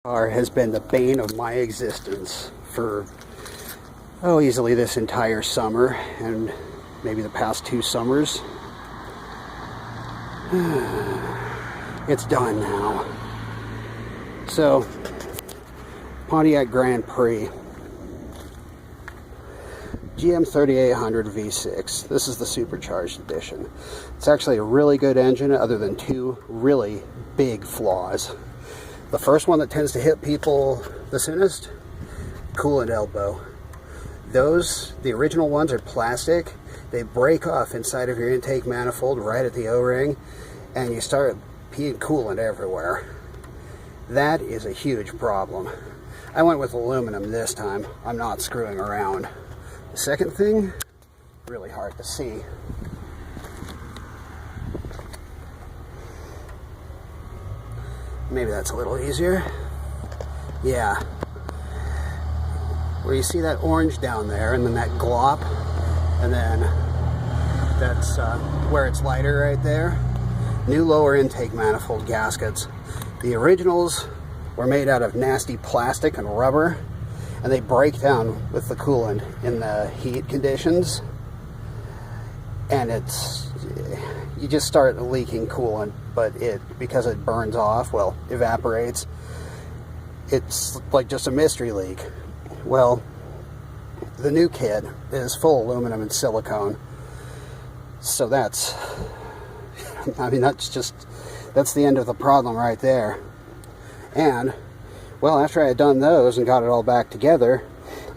car has been the bane of my existence for, oh, easily this entire summer and maybe the past 2 summers. It's done now. So, Pontiac Grand Prix. GM 3800 V6. This is the supercharged edition. It's actually a really good engine other than 2 really big flaws. The first one that tends to hit people the soonest, coolant elbow. Those, the original ones, are plastic. They break off inside of your intake manifold right at the O-ring, and you start peeing coolant everywhere. That is a huge problem. I went with aluminum this time. I'm not screwing around. The second thing, really hard to see. Maybe that's a little easier. Yeah. Where you see that orange down there, and then that glop, and then that's where it's lighter right there. New lower intake manifold gaskets. The originals were made out of nasty plastic and rubber, and they break down with the coolant in the heat conditions, and you just start leaking coolant, but because it burns off, well, evaporates, it's like just a mystery leak. Well, the new kit is full aluminum and silicone, so that's the end of the problem right there. And well, after I had done those and got it all back together,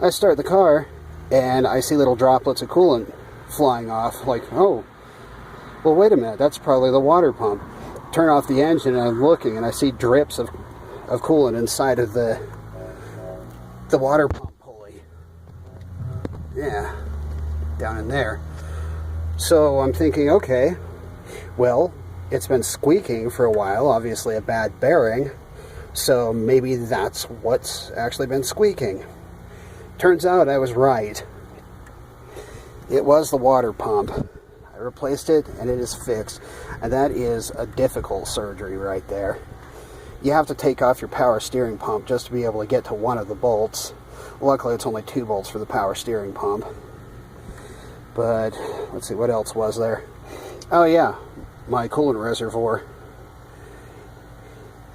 I start the car and I see little droplets of coolant flying off. Like, oh, well, wait a minute, that's probably the water pump. Turn off the engine and I'm looking and I see drips of coolant inside of the water pump pulley. Yeah, down in there. So I'm thinking, okay, well, it's been squeaking for a while, obviously a bad bearing. So maybe that's what's actually been squeaking. Turns out I was right. It was the water pump. I replaced it and it is fixed. And that is a difficult surgery right there. You have to take off your power steering pump just to be able to get to one of the bolts. Luckily it's only 2 bolts for the power steering pump. But let's see, what else was there? Oh yeah, my coolant reservoir.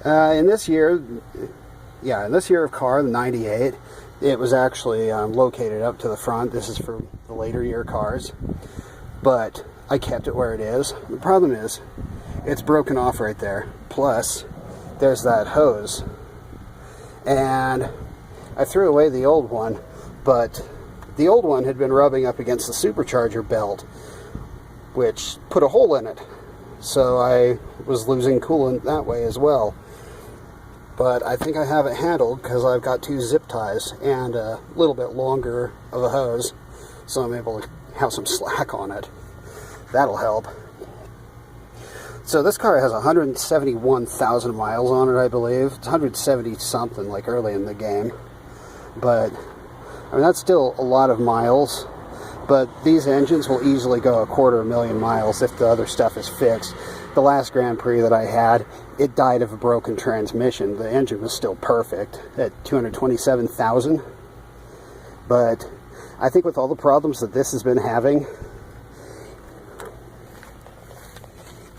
In this year of car, the 98, it was actually located up to the front. This is for the later year cars, but I kept it where it is. The problem is, it's broken off right there. Plus, there's that hose, and I threw away the old one, but the old one had been rubbing up against the supercharger belt, which put a hole in it. So I was losing coolant that way as well. But I think I have it handled because I've got 2 zip ties and a little bit longer of a hose, so I'm able to have some slack on it. That'll help. So this car has 171,000 miles on it, I believe. It's 170 something, like early in the game. But, I mean, that's still a lot of miles. But these engines will easily go 250,000 miles if the other stuff is fixed. The last Grand Prix that I had, it died of a broken transmission. The engine was still perfect at 227,000. But I think with all the problems that this has been having,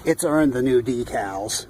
it's earned the new decals.